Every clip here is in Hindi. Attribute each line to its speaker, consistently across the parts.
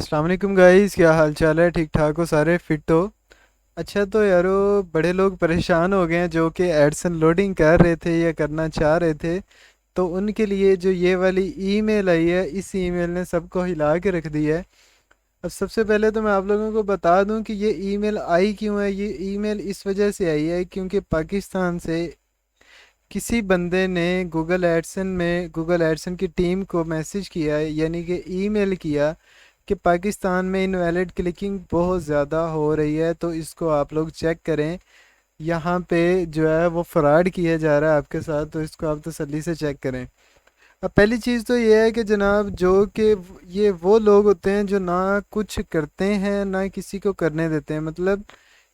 Speaker 1: अस्सलाम वालेकुम गाइस, क्या हाल चाल है? ठीक ठाक हो? सारे फिट हो? अच्छा, तो यारो बड़े लोग परेशान हो गए हैं जो कि एडसन लोडिंग कर रहे थे या करना चाह रहे थे। तो उनके लिए जो ये वाली ईमेल आई है, इस ईमेल ने सबको हिला के रख दिया है। अब सबसे पहले तो मैं आप लोगों को बता दूं कि ये ईमेल आई क्यों है। ये ईमेल इस वजह से आई है क्योंकि पाकिस्तान से किसी बंदे ने गूगल एडसन की टीम को मैसेज किया है, यानी कि ईमेल किया कि पाकिस्तान में इनवैलिड क्लिकिंग बहुत ज़्यादा हो रही है, तो इसको आप लोग चेक करें। यहाँ पे जो है वो फ्रॉड किया जा रहा है आपके साथ, तो इसको आप तसल्ली से चेक करें। अब पहली चीज़ तो ये है कि जनाब, जो कि ये वो लोग होते हैं जो ना कुछ करते हैं ना किसी को करने देते हैं। मतलब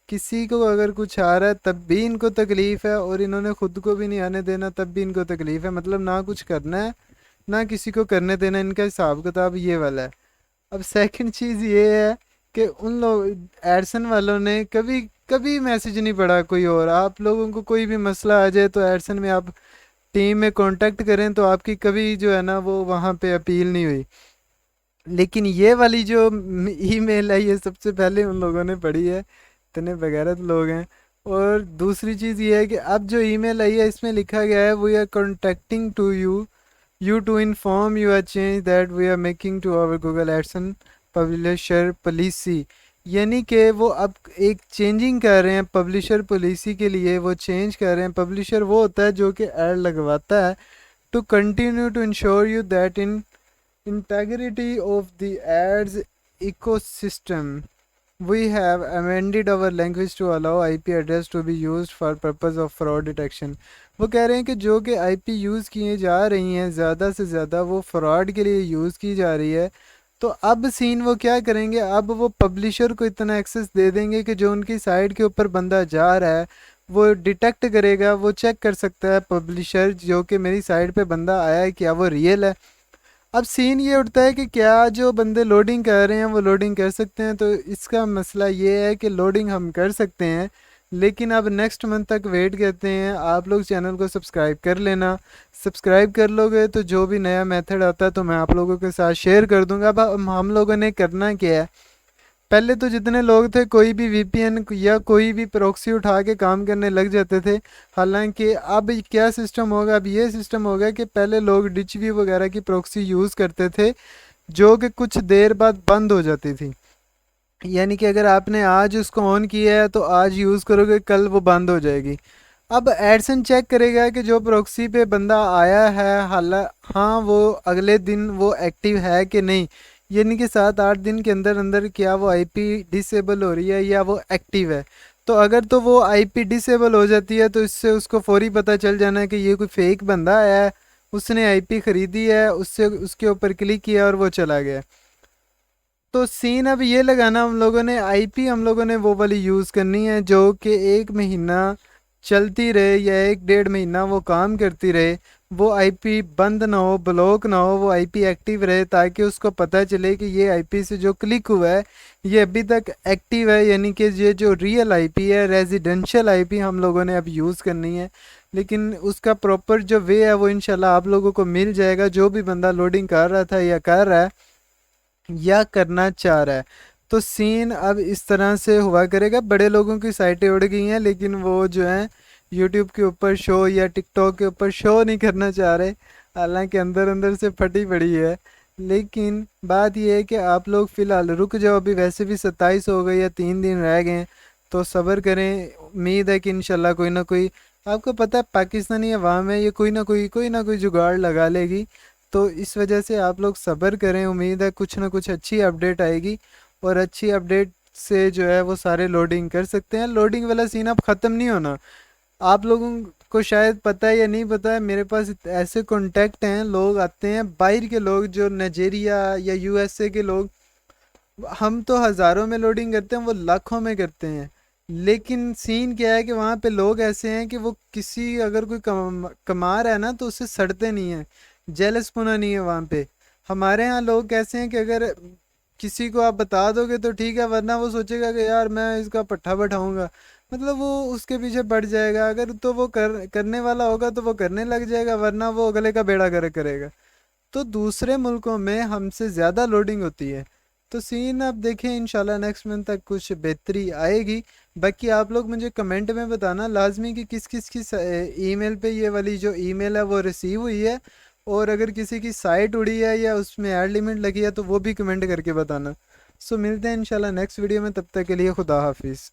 Speaker 1: किसी को अगर कुछ आ रहा है तब भी इनको तकलीफ़ है, और इन्होंने खुद को भी नहीं आने देना तब भी इनको तकलीफ़ है। मतलब ना कुछ करना है ना किसी को करने देना, इनका हिसाब किताब ये वाला है। अब सेकंड चीज़ ये है कि उन लोग एडसन वालों ने कभी कभी मैसेज नहीं पढ़ा कोई और। आप लोगों को कोई भी मसला आ जाए तो एडसन में आप टीम में कांटेक्ट करें तो आपकी कभी जो है ना वो वहाँ पे अपील नहीं हुई। लेकिन ये वाली जो ईमेल है ये सबसे पहले उन लोगों ने पढ़ी है। इतने बेगैरत लोग हैं। और दूसरी चीज़ ये है कि अब जो ईमेल आई है इसमें लिखा गया है, we are contacting to you to inform you are change that we are making to our Google AdSense publisher policy. यानी कि वो अब एक चेंजिंग कर रहे हैं पब्लिशर पॉलिसी के लिए, वो चेंज कर रहे हैं। पब्लिशर वो होता है जो कि ऐड लगवाता है। To continue to ensure you that in integrity of the ads ecosystem, we have amended our language to allow IP address to be used for purpose of fraud detection। वो कह रहे हैं कि जो कि IP यूज़ किए जा रही हैं ज़्यादा से ज़्यादा वो फ्रॉड के लिए यूज़ की जा रही है। तो अब सीन वो क्या करेंगे, अब वो पब्लिशर को इतना एक्सेस दे देंगे कि जो उनकी साइट के ऊपर बंदा जा रहा है वो डिटेक्ट करेगा, वो चेक कर सकता है पब्लिशर जो कि मेरी साइट पे बंदा आया है क्या वो रियल है। अब सीन ये उठता है कि क्या जो बंदे लोडिंग कर रहे हैं वो लोडिंग कर सकते हैं। तो इसका मसला ये है कि लोडिंग हम कर सकते हैं, लेकिन अब नेक्स्ट मंथ तक वेट करते हैं। आप लोग चैनल को सब्सक्राइब कर लेना। सब्सक्राइब कर लोगे तो जो भी नया मेथड आता है तो मैं आप लोगों के साथ शेयर कर दूंगा। अब हम लोगों ने करना क्या है, पहले तो जितने लोग थे कोई भी वीपीएन या कोई भी प्रॉक्सी उठा के काम करने लग जाते थे। हालांकि अब क्या सिस्टम होगा, अब ये सिस्टम होगा कि पहले लोग डिचवी वगैरह की प्रॉक्सी यूज़ करते थे जो कि कुछ देर बाद बंद हो जाती थी। यानी कि अगर आपने आज उसको ऑन किया है तो आज यूज़ करोगे कल वो बंद हो जाएगी। अब एडसन चेक करेगा कि जो प्रॉक्सी पे बंदा आया है हाल हाँ वो अगले दिन वो एक्टिव है कि नहीं। यानी कि 7-8 दिन के अंदर अंदर क्या वो आईपी डिसेबल हो रही है या वो एक्टिव है। तो अगर तो वो आईपी डिसेबल हो जाती है तो इससे उसको फौरी पता चल जाना है कि ये कोई फेक बंदा आया है, उसने आईपी ख़रीदी है, उससे उसके ऊपर क्लिक किया और वो चला गया। तो सीन अब ये लगाना, हम लोगों ने आईपी हम लोगों ने वो वाली यूज़ करनी है जो कि 1 महीना चलती रहे या 1-1.5 महीना वो काम करती रहे। वो आईपी बंद ना हो, ब्लॉक ना हो, वो आईपी एक्टिव रहे ताकि उसको पता चले कि ये आईपी से जो क्लिक हुआ है ये अभी तक एक्टिव है। यानी कि ये जो रियल आईपी है, रेजिडेंशियल आईपी हम लोगों ने अब यूज़ करनी है। लेकिन उसका प्रॉपर जो वे है वो इंशाल्लाह आप लोगों को मिल जाएगा, जो भी बंदा लोडिंग कर रहा था या कर रहा है या करना चाह रहा है। तो सीन अब इस तरह से हुआ करेगा। बड़े लोगों की साइटें उड़ गई हैं लेकिन वो जो है यूट्यूब के ऊपर शो या टिकटॉक के ऊपर शो नहीं करना चाह रहे, हालांकि अंदर अंदर से फटी पड़ी है। लेकिन बात यह है कि आप लोग फ़िलहाल रुक जाओ, अभी वैसे भी 27 हो गए या 3 दिन रह गए हैं, तो सब्र करें। उम्मीद है कि इंशाल्लाह कोई ना कोई, आपको पता है पाकिस्तानी अवाम है, ये कोई ना कोई जुगाड़ लगा लेगी। तो इस वजह से आप लोग सब्र करें, उम्मीद है कुछ ना कुछ अच्छी अपडेट आएगी। और अच्छी अपडेट से जो है वो सारे लोडिंग कर सकते हैं। लोडिंग वाला सीन अब ख़त्म नहीं होना। आप लोगों को शायद पता है या नहीं पता है, मेरे पास ऐसे कॉन्टैक्ट हैं, लोग आते हैं बाहर के लोग जो नाइजीरिया या यूएसए के लोग। हम तो हज़ारों में लोडिंग करते हैं, वो लाखों में करते हैं। लेकिन सीन क्या है कि वहाँ पे लोग ऐसे हैं कि वो किसी अगर कोई कमा रहा है ना तो उससे सड़ते नहीं हैं। जेलस पुना नहीं है वहाँ पे। हमारे यहाँ लोग कैसे हैं कि अगर किसी को आप बता दोगे तो ठीक है, वरना वो सोचेगा कि यार मैं इसका पट्टा बैठाऊंगा। मतलब वो उसके पीछे पड़ जाएगा। अगर तो वो करने वाला होगा तो वो करने लग जाएगा, वरना वो अगले का बेड़ा गर्क करेगा। तो दूसरे मुल्कों में हमसे ज़्यादा लोडिंग होती है। तो सीन आप देखें, इंशाल्लाह नेक्स्ट मंथ तक कुछ बेहतरी आएगी। बाकी आप लोग मुझे कमेंट में बताना लाजमी कि किस किस की ईमेल पे ये वाली जो ईमेल है वो रिसीव हुई है, और अगर किसी की साइट उड़ी है या उसमें ऐड लिमिट लगी है तो वो भी कमेंट करके बताना। सो मिलते हैं इंशाल्लाह नेक्स्ट वीडियो में, तब तक के लिए खुदा हाफिज़।